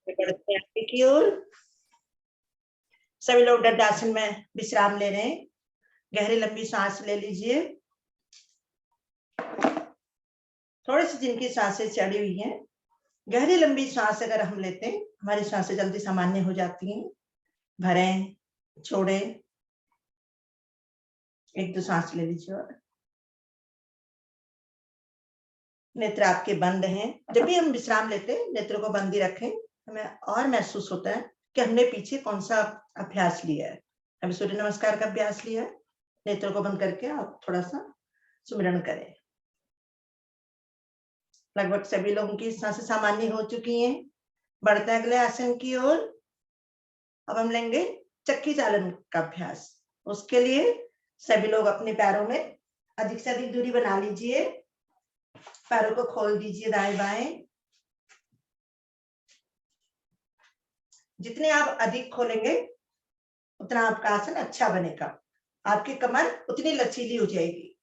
बढ़ते हैं आगे की ओर। सभी लोग दंडासन में विश्राम ले रहे हैं। गहरी लंबी सांस ले लीजिए। थोड़ी सी जिनकी सांसें चढ़ी हुई हैं, गहरी लंबी सांस अगर हम लेते हैं, हमारी सांसें जल्दी सामान्य हो जाती हैं। भरें, छोड़ें, एक दो सांस ले लीजिए। और नेत्र आपके बंद हैं। जब भी हम विश्राम लेते हैं, नेत्रों को बंद ही रखें। हमें और महसूस होता है कि हमने पीछे कौन सा अभ्यास लिया है। अभी सूर्य नमस्कार का अभ्यास लिया है। नेत्रों को बंद करके आप थोड़ा सा सुमिरन करें। लगभग सभी लोगों की सांसें सामान्य हो चुकी हैं। बढ़ते हैं अगले आसन की ओर। अब हम लेंगे चक्की चालन का अभ्यास। उसके लिए सभी लोग अपने पैरों में अधिक से अधिक दूरी बना लीजिए। पैरों को खोल दीजिए दाएं बाएं। जितने आप अधिक खोलेंगे उतना आपका आसन अच्छा बनेगा। आपकी कमर उतनी लचीली हो जाएगी।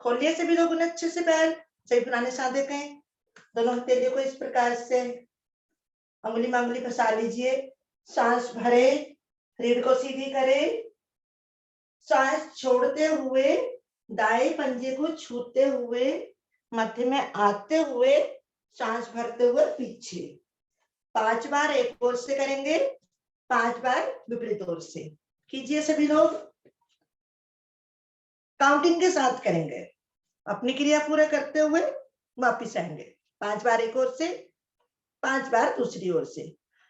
खोलिए सभी लोग उन्हें अच्छे से पैर सही पुराने सादे कहें। दोनों हथेलियों को इस प्रकार से अंगुली में अंगुली फंसा लीजिए। सांस भरे, रीढ़ को सीधी करें। सांस छोड़ते हुए दाएं पंजे को छूते हुए मध्य में आते हुए सांस भरते हुए पीछे 5 बार एक ओर से करेंगे, 5 बार विपरीत ओर से कीजिए। सभी लोग काउंटिंग के साथ करेंगे। अपनी क्रिया पूरा करते हुए वापिस आएंगे। 5 बार एक ओर से, 5 बार दूसरी ओर से,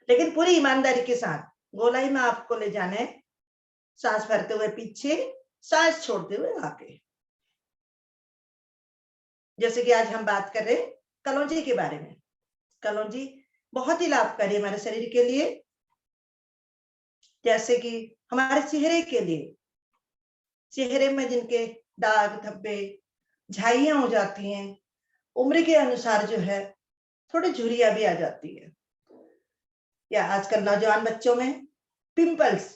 लेकिन पूरी ईमानदारी के साथ गोलाई में आपको ले जाना है। सांस भरते हुए पीछे, सांस छोड़ते हुए आगे। जैसे कि आज हम बात कर रहे हैं कलौंजी के बारे में। कलौंजी बहुत ही लाभकारी है हमारे शरीर के लिए। जैसे कि हमारे चेहरे के लिए, चेहरे में जिनके दाग धब्बे झाइयां हो जाती हैं, उम्र के अनुसार जो है थोड़ी झुर्रियां भी आ जाती है, या आजकल नौजवान बच्चों में पिंपल्स,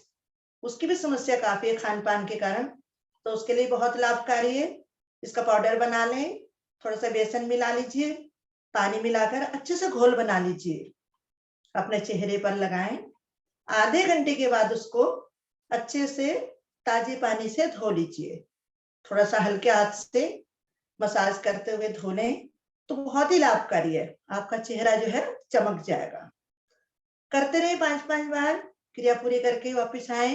उसकी भी समस्या काफी है खान पान के कारण। तो उसके लिए बहुत लाभकारी है। इसका पाउडर बना लें। थोड़ा सा बेसन मिला लीजिए, पानी मिलाकर अच्छे से घोल बना लीजिए, अपने चेहरे पर लगाएं। आधे घंटे के बाद उसको अच्छे से ताजे पानी से धो लीजिए। थोड़ा सा हल्के हाथ से मसाज करते हुए धो लें तो बहुत ही लाभकारी है। आपका चेहरा जो है चमक जाएगा। करते रहे 5-5 बार। क्रिया पूरी करके वापस आए।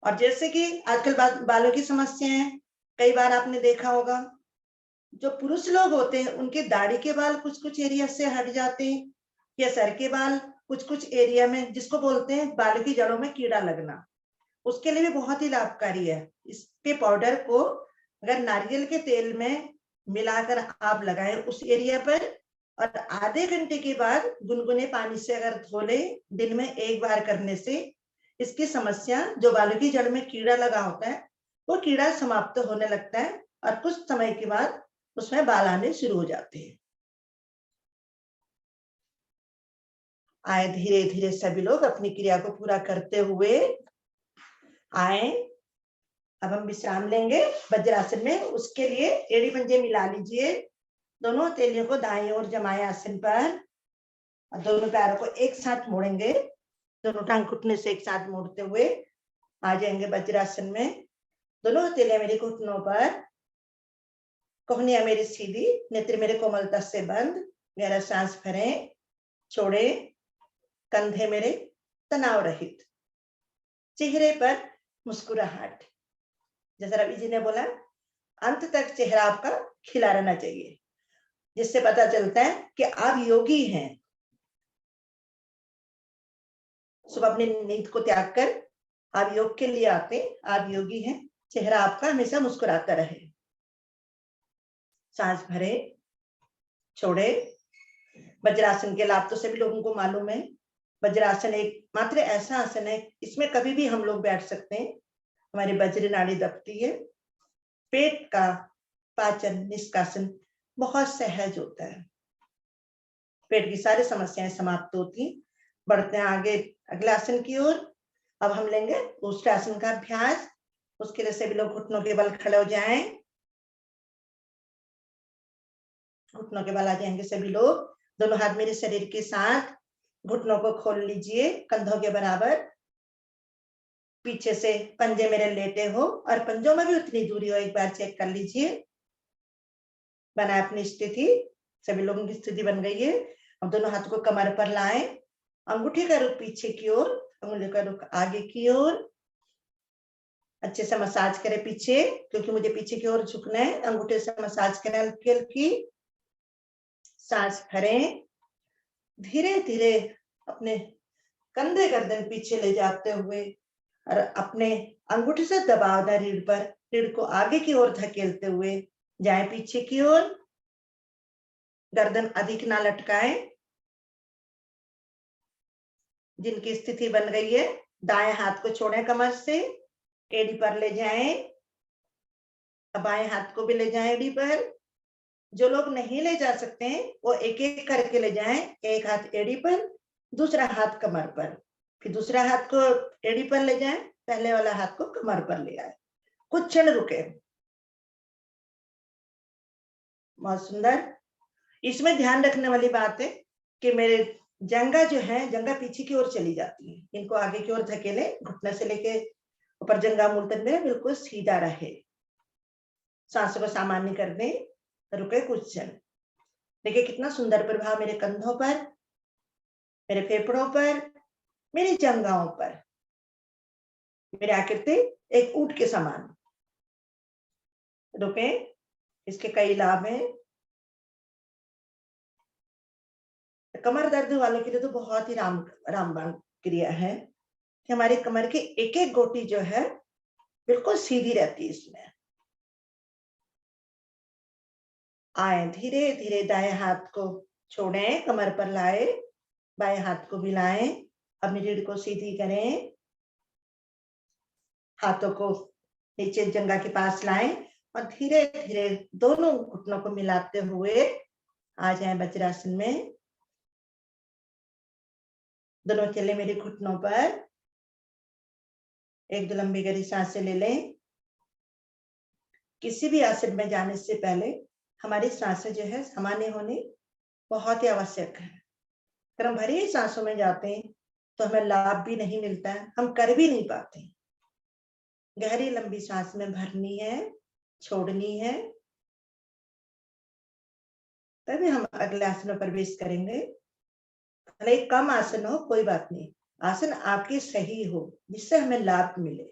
और जैसे कि आजकल बालों की समस्या है, कई बार आपने देखा होगा जो पुरुष लोग होते हैं उनके दाढ़ी के बाल कुछ कुछ एरिया से हट जाते हैं, या सर के बाल कुछ कुछ एरिया में, जिसको बोलते हैं बालों की जड़ों में कीड़ा लगना, उसके लिए भी बहुत ही लाभकारी है। इसके पाउडर को अगर नारियल के तेल में मिलाकर आप लगाएं उस एरिया पर, और आधे घंटे के बाद गुनगुने पानी से अगर धो लें, दिन में 1 बार करने से इसकी समस्या, जो बालों की जड़ में कीड़ा लगा होता है, वो कीड़ा समाप्त होने लगता है और कुछ समय के बाद उसमें बाल आने शुरू हो जाते हैं। आए धीरे धीरे सभी लोग अपनी क्रिया को पूरा करते हुए आए। अब हम विश्राम लेंगे वज्रासन में। उसके लिए एड़ी पंजे मिला लीजिए। दोनों हथेलियों को दाईं ओर जमाए आसन पर, और दोनों पैरों को एक साथ मोड़ेंगे। दोनों टांग घुटने से एक साथ मोड़ते हुए आ जाएंगे वज्रासन में। दोनों हथेलियां मेरे घुटनों पर, कोहनियां मेरी सीधी, नेत्र मेरे कोमलता से बंद। गहरा सांस भरें, छोड़े। कंधे मेरे तनाव रहित, चेहरे पर मुस्कुराहट। जैसा रवि जी ने बोला, अंत तक चेहरा आपका खिला रहना चाहिए, जिससे पता चलता है कि आप योगी हैं। सुबह अपनी नींद को त्याग कर आप योग के लिए आते, आप योगी हैं। चेहरा आपका हमेशा मुस्कुराता रहे। सांस भरे, छोड़े। वज्रासन के लाभ तो सभी लोगों को मालूम है। वज्रासन एक मात्र ऐसा आसन है, इसमें कभी भी हम लोग बैठ सकते हैं। हमारी वज्र नाड़ी दबती है। पेट का पाचन निष्कासन बहुत सहज होता है। पेट की सारी समस्याएं समाप्त होती। बढ़ते हैं आगे अगले आसन की ओर। अब हम लेंगे उष्ट्रासन का अभ्यास। उसके लिए सभी लोग घुटनों के बल खड़े हो जाएं। घुटनों के बल आ जाएंगे सभी लोग। दोनों हाथ मेरे शरीर के साथ, घुटनों को खोल लीजिए कंधों के बराबर। पीछे से पंजे मेरे लेटे हो और पंजों में भी उतनी दूरी हो, एक बार चेक कर लीजिए। बनाए अपनी स्थिति, सभी लोगों की स्थिति बन गई है। अब दोनों हाथ को कमर पर लाएं, अंगूठे का रुख पीछे की ओर, उंगली का रुख आगे की ओर। अच्छे से मसाज करें पीछे, क्योंकि मुझे पीछे की ओर झुकना है। अंगूठे से मसाज करें हल्की हल्की। सांस भरें, धीरे धीरे अपने कंधे गर्दन पीछे ले जाते हुए और अपने अंगूठे से दबाव दें रीढ़ पर, रीढ़ को आगे की ओर धकेलते हुए जाए पीछे की ओर। गर्दन अधिक ना लटकाएं। जिनकी स्थिति बन गई है, दाएं हाथ को छोड़ें कमर से, एड़ी पर ले जाएं। अब बाएं हाथ को भी ले जाएं एड़ी पर। जो लोग नहीं ले जा सकते हैं वो एक एक करके ले जाएं। एक हाथ एड़ी पर, दूसरा हाथ कमर पर, फिर दूसरा हाथ को एड़ी पर ले जाएं, पहले वाला हाथ को कमर पर ले आए। कुछ क्षण रुके। बहुत सुंदर। इसमें ध्यान रखने वाली बात है कि मेरे जंगा जो है, जंगा पीछे की ओर चली जाती है। इनको आगे की ओर धकेले, घुटने से लेके ऊपर जंगा मूल तक मेरा बिल्कुल सीधा रहे। सांसों को सामान्य कर दें, रुके कुछ क्षण। देखिए कितना सुंदर प्रभाव मेरे कंधों पर, मेरे फेफड़ों पर, मेरी जंघाओं पर। मेरी आकृति एक ऊंट के समान। रुके, इसके कई लाभ हैं। कमर दर्द वालों के लिए तो बहुत ही रामबाण क्रिया है कि हमारी कमर की एक एक गोटी जो है बिल्कुल सीधी रहती है। इसमें आए, धीरे धीरे दाएं हाथ को छोड़ें, कमर पर लाए, बाएं हाथ को मिलाएं, अपनी रीढ़ को सीधी करें, हाथों को नीचे जंगा के पास लाएं और धीरे धीरे दोनों घुटनों को मिलाते हुए आ जाए वज्रासन में। दोनों चले मेरे घुटनों पर। एक दो लंबी गहरी सांसें ले लें। किसी भी आसन में जाने से पहले हमारी सांसें जो है सामान्य होनी बहुत ही आवश्यक है। अगर हम भरी सांसों में जाते हैं तो हमें लाभ भी नहीं मिलता है, हम कर भी नहीं पाते। गहरी लंबी सांस में भरनी है, छोड़नी है, तभी हम अगले आसन में प्रवेश करेंगे। भले कम आसन हो कोई बात नहीं, आसन आपके सही हो जिससे हमें लाभ मिले।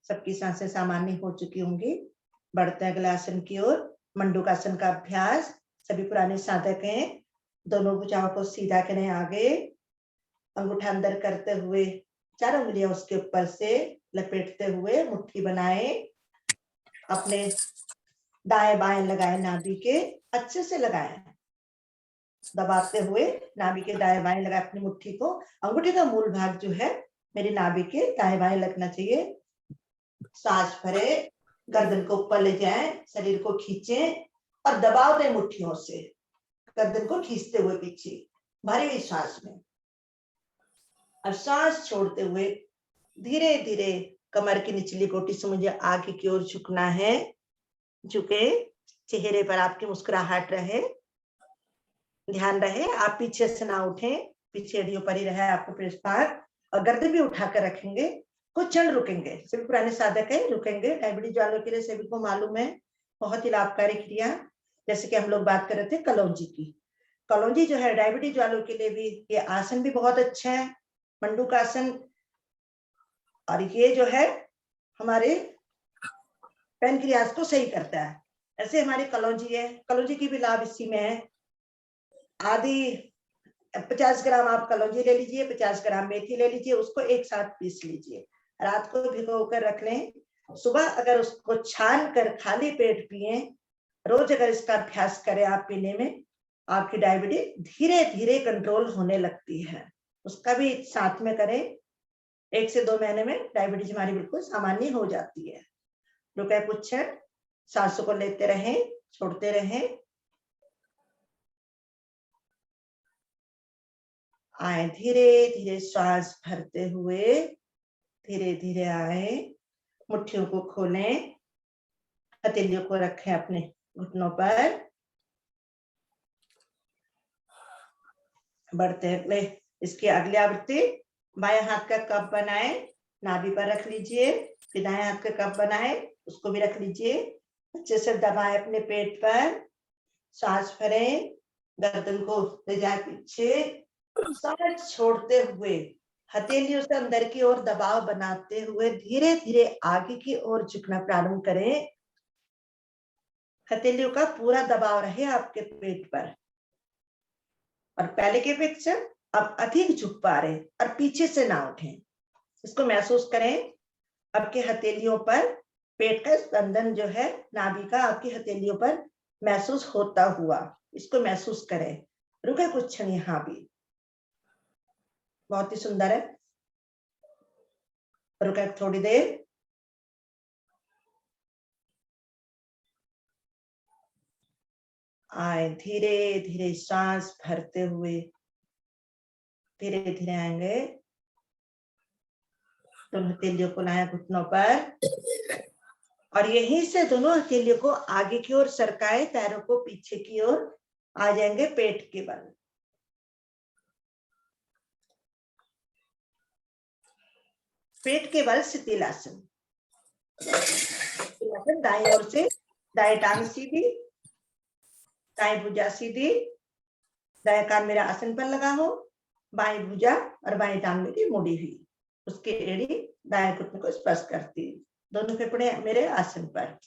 सबकी सांसें सामान्य हो चुकी होंगी। बढ़ते अगले आसन की ओर, मंडूकासन का अभ्यास। सभी पुराने साधक हैं। दोनों भुजाओं को सीधा करें आगे, अंगूठा अंदर करते हुए चारों उंगलियां उसके ऊपर से लपेटते हुए मुट्ठी बनाए। अपने दाएं बाएं लगाए, नाभि के अच्छे से लगाएं, दबाते हुए नाभि के दाएं बाएं लगाए अपनी मुट्ठी को। अंगूठे का मूल भाग जो है मेरी नाभि के दाएं बाएं लगना चाहिए। सांस भरे, गर्दन को ऊपर ले जाएं, शरीर को खींचें और दबाव दें मुट्ठियों से, गर्दन को खींचते हुए पीछे भरी हुई सांस में। अब सांस छोड़ते हुए धीरे धीरे कमर की निचली गोटी से मुझे आगे की ओर झुकना है। झुके, चेहरे पर आपकी मुस्कुराहट रहे। ध्यान रहे आप पीछे से ना उठें, पीछे एड़ियों पर ही रहे आपको प्रस्तार, और गर्दन भी उठाकर रखेंगे। कुछ क्षण रुकेंगे। सभी पुराने साधक है, रुकेंगे। डायबिटीज वालों के लिए सभी को मालूम है बहुत ही लाभकारी क्रिया। जैसे कि हम लोग बात कर रहे थे कलौंजी की। कलौंजी जो है डायबिटीज वालों के लिए भी ये आसन भी बहुत अच्छा है, मंडूकासन। और ये जो है हमारे पैनक्रियाज को सही करता है। ऐसे हमारी कलौंजी है, कलौंजी की भी लाभ इसी में है। आधी 50 ग्राम आप कलौंजी ले लीजिए, 50 ग्राम मेथी ले लीजिए, उसको एक साथ पीस लीजिए, रात को भिगो कर रख लें। सुबह अगर उसको छान कर खाली पेट पिए, रोज अगर इसका अभ्यास करें आप पीने में, आपकी डायबिटीज धीरे धीरे कंट्रोल होने लगती है। उसका भी साथ में करें। 1 से 2 महीने में डायबिटीज हमारी बिल्कुल सामान्य हो जाती है। रुके कुछ क्षण, सांसों को लेते रहें, छोड़ते रहें। आए, धीरे धीरे श्वास भरते हुए धीरे धीरे आए, मुट्ठियों को खोलें, हथेलियों को रखें अपने घुटनों पर बढ़ते हुए। इसकी अगली आवृत्ति, बाएं हाथ का कप बनाए, नाभि पर रख लीजिए, फिर दाएं हाथ का कप बनाए, उसको भी रख लीजिए, अच्छे से दबाए अपने पेट पर, सांस भरें, गर्दन को ले जाए पीछे, सांस छोड़ते हुए हथेलियों से अंदर की ओर दबाव बनाते हुए धीरे धीरे आगे की ओर झुकना प्रारंभ करें। हथेलियों का पूरा दबाव रहे आपके पेट पर, और पहले के अपेक्षा अब अधिक झुक पा रहे और पीछे से ना उठें। इसको महसूस करें, आपके हथेलियों पर पेट का स्पंदन जो है नाभि का आपकी हथेलियों पर महसूस होता हुआ, इसको महसूस करें। रुके कुछ क्षण यहाँ भी, बहुत ही सुंदर है। रुके थोड़ी देर, आए धीरे धीरे सांस भरते हुए, धीरे धीरे आएंगे, दोनों हथेलियों को लाए घुटनों पर, और यहीं से दोनों हथेलियों को आगे की ओर सरकाए, पैरों को पीछे की ओर आ जाएंगे पेट के बल। पेट के बल शिथिलासन। दाईं ओर से दाएं टांग सीधी, दाएं भुजा सीधी, दाएं कान मेरा आसन पर लगा हो, बाएं भुजा और बाएं टांग मेरी मुड़ी हुई, उसकी एड़ी दाएं घुटने को स्पर्श करती, दोनों फेफड़े मेरे आसन पर।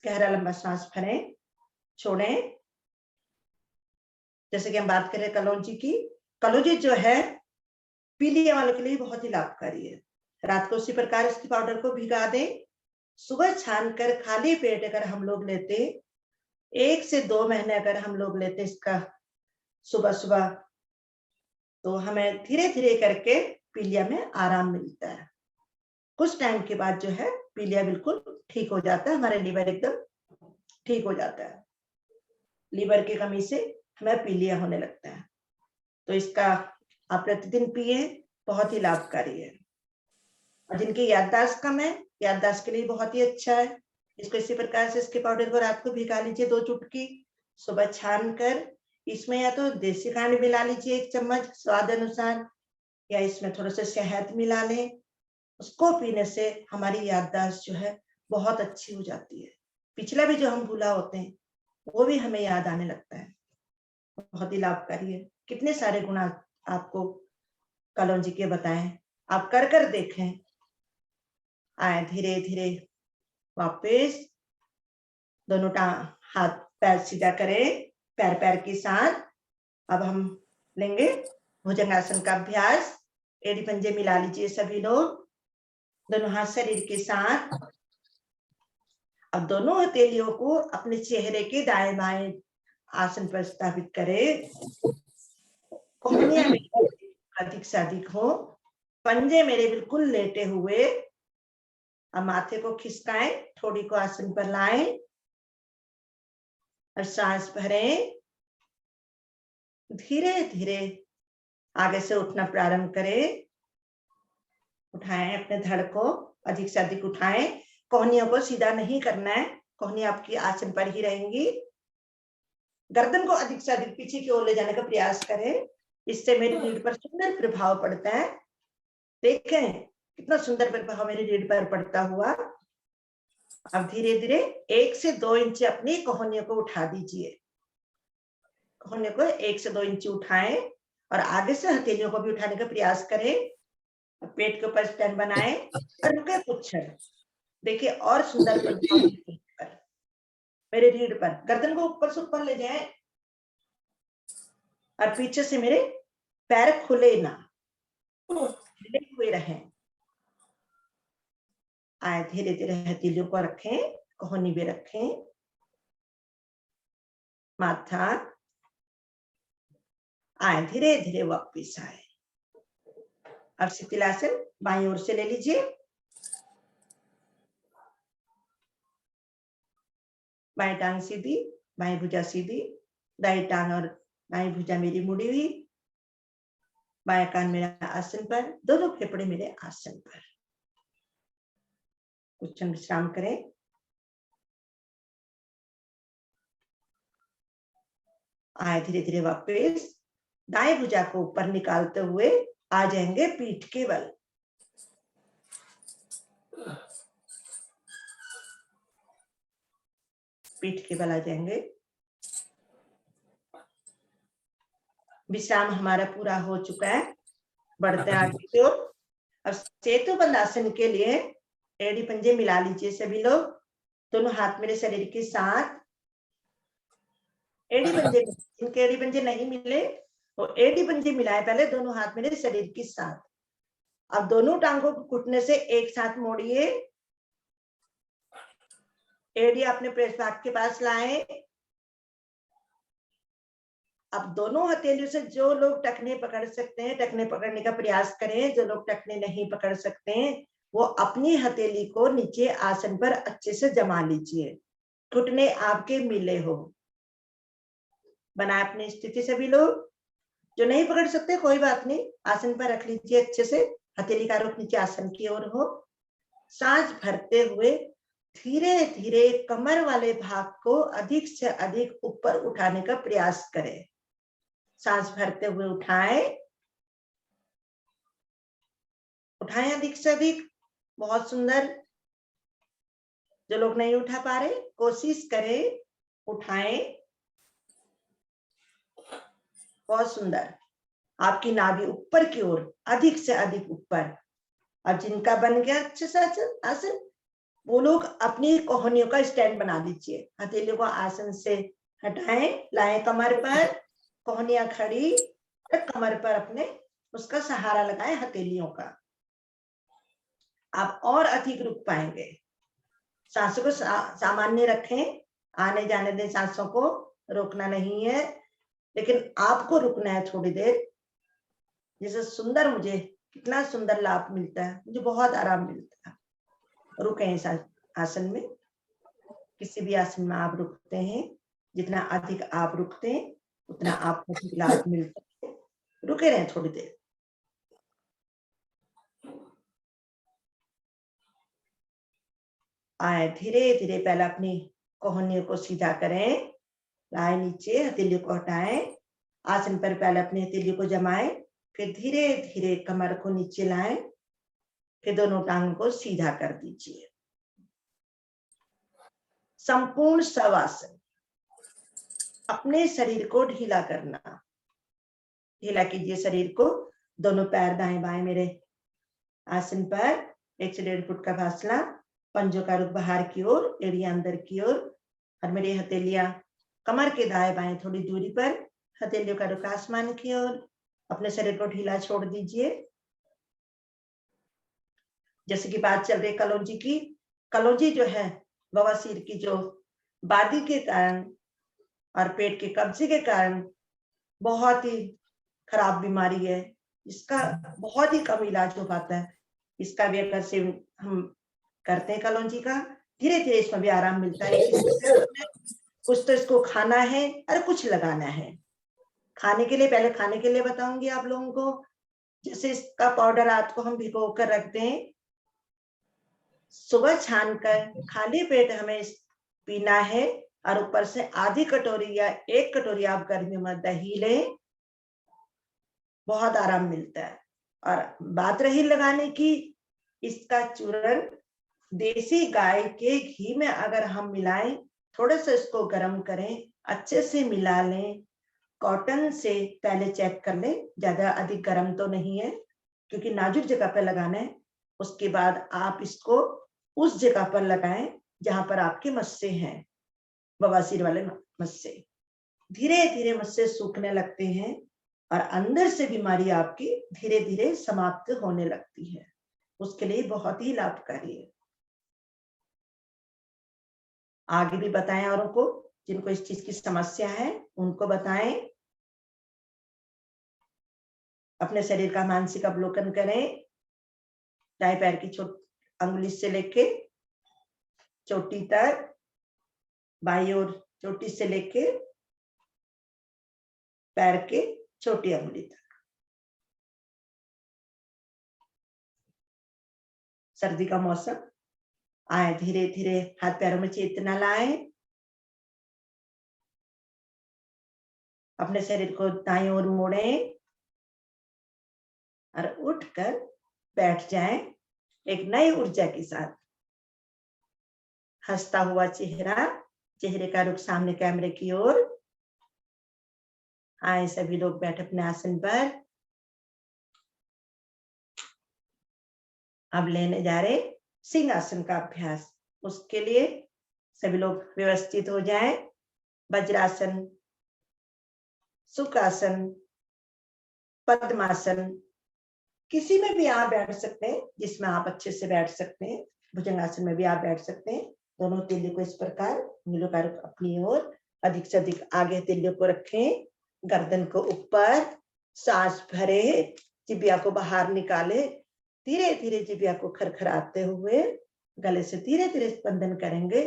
गहरा लंबा सांस भरें, छोड़ें। जैसे कि हम बात करें कलौंजी की, कलौंजी जो है पीलिया वालों के लिए बहुत ही लाभकारी है। रात को उसी प्रकार इसकी पाउडर को भिगा दें, सुबह छान कर खाली पेट अगर हम लोग लेते, 1 से 2 महीने अगर हम लोग लेते इसका सुबह सुबह, तो हमें धीरे धीरे करके पीलिया में आराम मिलता है। कुछ टाइम के बाद जो है पीलिया बिल्कुल ठीक हो जाता है, हमारा लीवर एकदम ठीक हो जाता है। लीवर की कमी से हमें पीलिया होने लगता है, तो इसका आप प्रतिदिन पिए, बहुत ही लाभकारी है। और जिनकी याददाश्त कम है, याददाश्त के लिए बहुत ही अच्छा है। इसको इसी प्रकार से इसके पाउडर को रात को भिगा लीजिए 2 चुटकी, सुबह छान कर इसमें या तो देसी खांड मिला लीजिए 1 चम्मच स्वाद अनुसार, या इसमें थोड़ा सा शहद मिला लें। उसको पीने से हमारी याददाश्त जो है बहुत अच्छी हो जाती है। पिछला भी जो हम भूला होते हैं वो भी हमें याद आने लगता है। बहुत ही लाभकारी है। कितने सारे गुण आपको कलौंजी के बताएं, आप कर कर देखें। आए धीरे धीरे वापस, दोनों हाथ पैर सीधा करें, पैर पैर के साथ। अब हम लेंगे भुजंगासन का अभ्यास। एड़ी पंजे मिला लीजिए सभी लोग, दोनों हाथ शरीर के साथ। अब दोनों हथेलियों को अपने चेहरे के दाएं बाएं आसन पर स्थापित करें। कोहनियां मेरी अधिक से अधिक हो, पंजे मेरे बिल्कुल लेटे हुए। अब माथे को खिसकाएं, थोड़ी को आसन पर लाएं और सांस भरें। धीरे धीरे आगे से उठना प्रारंभ करें। उठाएं अपने धड़ को, अधिक से अधिक उठाएं। कोहनियों को सीधा नहीं करना है, कोहनियां आपकी आसन पर ही रहेंगी। गर्दन को अधिक से अधिक पीछे की ओर ले जाने का प्रयास करें, इससे मेरी रीढ़ पर सुंदर प्रभाव पड़ता है। देखें कितना सुंदर प्रभाव मेरी रीढ़ पर पड़ता हुआ। अब धीरे धीरे 1 से 2 इंच अपनी कोहनियों को उठा दीजिए। कोहनियों को 1 से 2 इंच उठाएं और आगे से हथेलियों को भी उठाने का प्रयास करें। पेट के ऊपर स्टैंड बनाएं और रुके कुछ क्षण। देखिए और सुंदर प्रभाव मेरे रीढ़ पर। गर्दन को ऊपर से ऊपर ले जाएं और पीछे से मेरे पैर खुले ना, खुले हुए रहें। आए धीरे धीरे हथेलियों को रखें, कोहनी भी रखें, माथा। आए धीरे धीरे वापिस आए। अब शिथिलासन बाईं ओर से ले लीजिए, बाएं टांग सीधी, बाएं भुजा सीधी, दाएं टांग और बाएं भुजा मेरी मुड़ी हुई, बाएं कान मेरा आसन पर, दोनों फेफड़े मेरे आसन पर। कुछ क्षण विश्राम करें। आए धीरे धीरे वापस दाएं भुजा को ऊपर निकालते हुए आ जाएंगे पीठ के बल। पीठ के बल आ जाएंगे। विश्राम हमारा पूरा हो चुका है, बढ़ते हैं आगे की ओर। अब सेतु बंद आसन के लिए एड़ी पंजे मिला लीजिए सभी लोग, दोनों हाथ मेरे शरीर के साथ। एड़ी पंजे, इनके एड़ी पंजे नहीं मिले वो एड़ी पंजे मिलाए पहले दोनों हाथ मेरे शरीर के साथ। अब दोनों टांगों को घुटने से एक साथ मोड़िए, एड़ी अपने प्रेस भाग के पास लाएं। अब दोनों हथेलियों से जो लोग टखने पकड़ सकते हैं टखने पकड़ने का प्रयास करें, जो लोग टखने नहीं पकड़ सकते हैं वो अपनी हथेली को नीचे आसन पर अच्छे से जमा लीजिए, घुटने आपके मिले हो। बनाए अपनी स्थिति सभी लोग, जो नहीं पकड़ सकते कोई बात नहीं, आसन पर रख लीजिए अच्छे से, हथेली का रुख नीचे आसन की ओर हो। सांस भरते हुए धीरे धीरे कमर वाले भाग को अधिक से अधिक ऊपर उठाने का प्रयास करें। सांस भरते हुए उठाएं, उठाएं अधिक से अधिक, बहुत सुंदर। जो लोग नहीं उठा पा रहे कोशिश करें, उठाएं, बहुत सुंदर। आपकी नाभि ऊपर की ओर, अधिक से अधिक ऊपर। अब जिनका बन गया अच्छे से आसन, वो लोग अपनी कोहनियों का स्टैंड बना लीजिए, हथेलियों को आसन से हटाएं, लाएं कमर पर, कोहनियां खड़ी, कमर पर अपने उसका सहारा लगाएं हथेलियों का। आप और अधिक रुक पाएंगे। सांसों को सामान्य रखें, आने जाने दें, सांसों को रोकना नहीं है, लेकिन आपको रुकना है थोड़ी देर। जैसे सुंदर, मुझे कितना सुंदर लाभ मिलता है, मुझे बहुत आराम मिलता है। रुके इस आसन में, किसी भी आसन में आप रुकते हैं, जितना अधिक आप रुकते हैं उतना आपको लाभ मिलता है। रुके रहें थोड़ी देर। आए धीरे धीरे पहले अपनी कोहनियों को सीधा करें, लाए नीचे, हथेलियों को हटाएं, आसन पर पहले अपनी हथेलियों को जमाएं, फिर धीरे धीरे कमर को नीचे लाएं, फिर दोनों टांगों को सीधा कर दीजिए। संपूर्ण शवासन, अपने शरीर को ढीला करना, ढीला कीजिए शरीर को। दोनों पैर दाएं बाएं मेरे आसन पर, 1 से 1.5 फुट का फासला, पंजों का रुख बाहर की ओर, एड़ियां अंदर की ओर, और मेरी हथेलियां कमर के दाएं बाएं थोड़ी दूरी पर, हथेलियों का रुख आसमान की ओर। अपने शरीर को ढीला छोड़ दीजिए। जैसे कि बात चल रही कलौंजी की, कलौंजी जो है बवासीर की जो बादी के कारण और पेट के कब्जे के कारण बहुत ही खराब बीमारी है, इसका बहुत ही कम इलाज हो पाता है। इसका भी अगर से हम करते हैं कलौंजी का, धीरे धीरे इसमें भी आराम मिलता है। कुछ तो इसको खाना है और कुछ लगाना है। खाने के लिए, पहले खाने के लिए बताऊंगी आप लोगों को। जैसे इसका पाउडर रात को हम भिगो कर रखते हैं, सुबह छान कर खाली पेट हमें पीना है, और ऊपर से आधी कटोरी या 1 कटोरी आप गर्मियों में दही लें, बहुत आराम मिलता है। और बात रही लगाने की, इसका चूर्ण देसी गाय के घी में अगर हम मिलाएं, थोड़े से इसको गर्म करें, अच्छे से मिला लें, कॉटन से पहले चेक कर लें, ज्यादा अधिक गर्म तो नहीं है क्योंकि नाजुक जगह पर लगाना है। उसके बाद आप इसको उस जगह पर लगाएं जहां पर आपके मस्से हैं, बवासीर वाले मस्से। धीरे धीरे मस्से सूखने लगते हैं और अंदर से बीमारी आपकी धीरे धीरे समाप्त होने लगती है। उसके लिए बहुत ही लाभकारी है। आगे भी बताएं औरों को, जिनको इस चीज की समस्या है उनको बताएं। अपने शरीर का मानसिक अवलोकन करें। दाएं पैर की अंगुली से लेके चोटी तक, बाईं ओर चोटी से लेके पैर के छोटी अंगुली तक। सर्दी का मौसम, आए धीरे धीरे हाथ पैरों में चेतना लाएं। अपने शरीर को दाईं ओर मोड़ें और उठकर बैठ जाएं एक नई ऊर्जा के साथ। हंसता हुआ चेहरा, चेहरे का रुख सामने कैमरे की ओर। आए सभी लोग बैठ अपने आसन पर। अब लेने जा रहे सिंहासन का अभ्यास। उसके लिए सभी लोग व्यवस्थित हो जाएं। वज्रासन, सुखासन, पद्मासन, किसी में भी आप बैठ सकते हैं जिसमें आप अच्छे से बैठ सकते हैं। भुजंगासन में भी आप बैठ सकते हैं। दोनों तिल्य को इस प्रकार उंगलियों का रुख अपनी ओर, अधिक से अधिक आगे तिल्य को रखें। गर्दन को ऊपर, सांस भरे, जिब्या को बाहर निकाले। धीरे धीरे जिब्या को खरखराते हुए गले से धीरे धीरे स्पंदन करेंगे।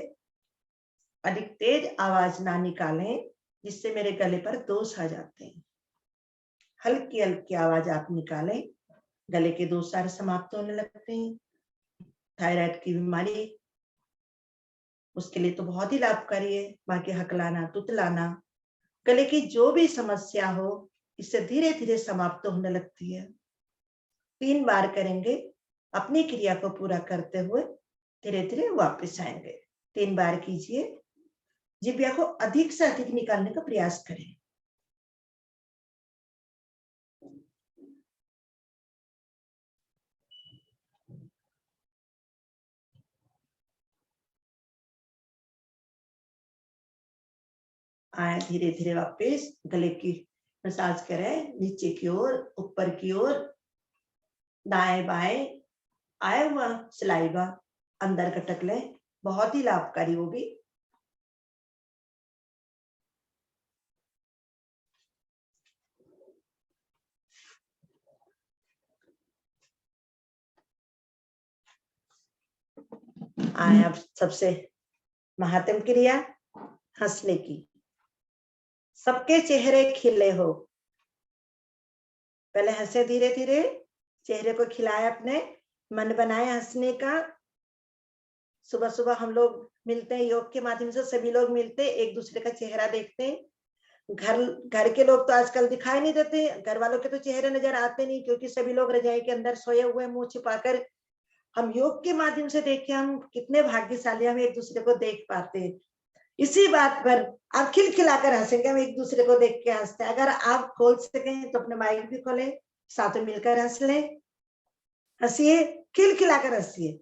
अधिक तेज आवाज ना निकालें जिससे मेरे गले पर दोष आ जाते हैं। हल्की हल्की आवाज आप निकालें, गले के दोष सारे समाप्त होने लगते हैं। थायराइड की बीमारी, उसके लिए तो बहुत ही लाभकारी है। बाकी हकलाना, तुतलाना, गले की जो भी समस्या हो इससे धीरे धीरे समाप्त होने लगती है। 3 बार करेंगे। अपनी क्रिया को पूरा करते हुए धीरे धीरे वापस आएंगे। 3 बार कीजिए। जिब्या को अधिक से अधिक निकालने का प्रयास करें। आए धीरे धीरे वापस गले की मसाज करें, नीचे की ओर, ऊपर की ओर, दाएं बाएं। आया हुआ सलाइवा अंदर कटक लें, बहुत ही लाभकारी वो भी। आए अब सबसे महत्तम क्रिया हंसने की। सबके चेहरे खिले हो। पहले हंसे धीरे धीरे, चेहरे को खिलाए, अपने मन बनाए हंसने का। सुबह सुबह हम लोग मिलते हैं योग के माध्यम से, सभी लोग मिलते हैं, एक दूसरे का चेहरा देखते हैं। घर के लोग तो आजकल दिखाई नहीं देते, घर वालों के तो चेहरे नजर आते नहीं क्योंकि सभी लोग रजाई के अंदर सोए हुए मुंह छिपाकर। हम योग के माध्यम से देख के हम कितने भाग्यशाली, हम एक दूसरे को देख पाते हैं। इसी बात पर आप खिलखिलाकर हंसेंगे, हम एक दूसरे को देख के हंसते हैं। अगर आप खोल सकें तो अपने माइक भी खोलें, साथ में मिलकर हंस लें। हंसिए, खिलखिलाकर हंसिए।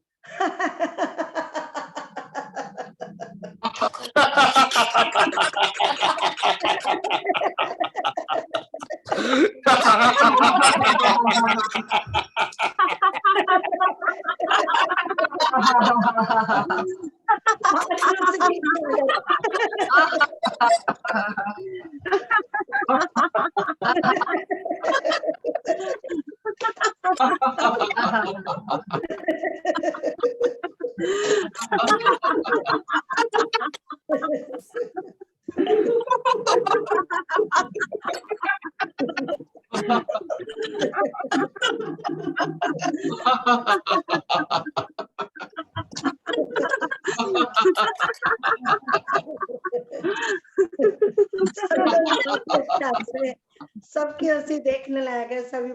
सबकी हंसी देखने लायक है, सभी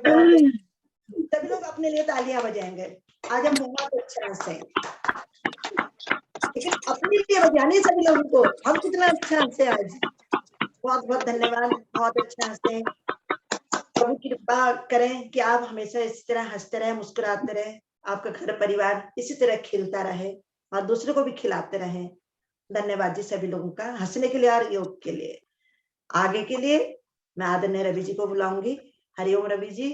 लोग अपने लिए तालियां बजाएंगे। आज हम बहुत अच्छा हंसे, लेकिन अपने लिए बजाने सभी लोगों को, हम कितना अच्छा हंसे आज। बहुत बहुत धन्यवाद, बहुत अच्छा हंसे। प्रभु कृपा करें कि आप हमेशा इसी तरह हंसते रहे, मुस्कुराते रहे, आपका घर परिवार इसी तरह खिलता रहे और दूसरों को भी खिलाते रहे। धन्यवाद जी सभी लोगों का, हंसने के लिए और योग के लिए। आगे के लिए मैं आदरणीय रवि जी को बुलाऊंगी। हरिओम रवि जी।